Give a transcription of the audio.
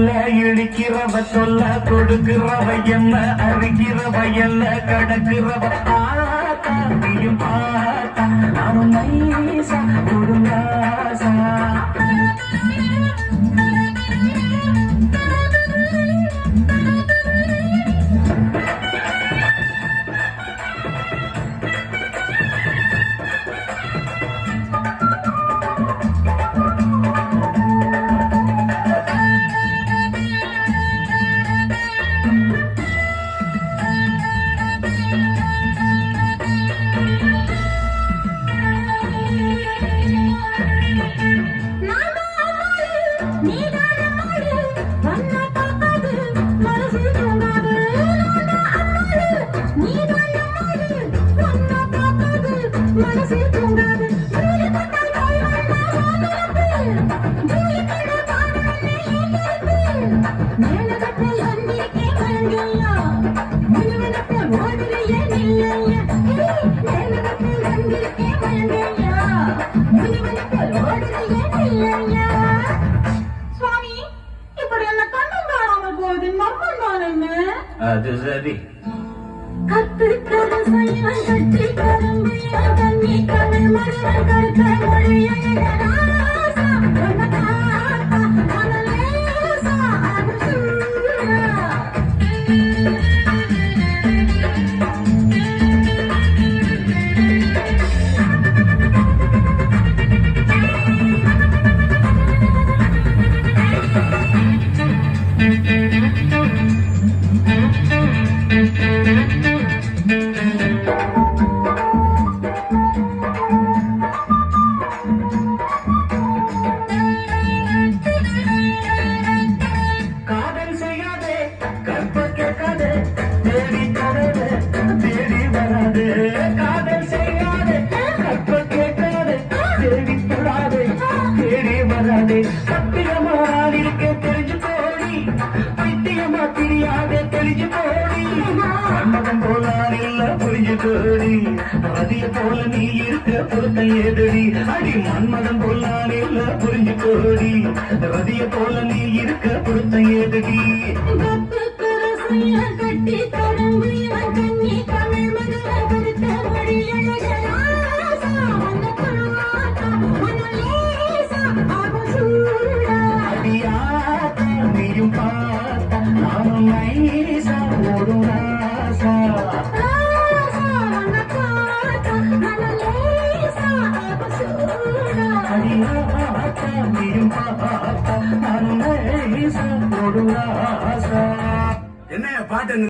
சொல்ல இடிக்கிறவ சொல்ல கொடுக்கிறவ என்ன அரிக்கிறவ என்ன கடக்கிறவ ஆத்தாயும் பார்த்தா நானும் நைசா கொடுங்காசா அது சரி ரதிய போல நீ இருக்க பொருத்த ஏதடி அடி மன்மதம் போலான் இல்ல புரிஞ்சு கோடி ரதிய போல நீ இருக்க பொருத்த ஏதடி கட்டி தொடங்கு கண்ணி தமிழ் மகள் கொடுத்த நீயும் பார்த்த நானும் நைசா ஓடும் ராசா என்ன பாட்டு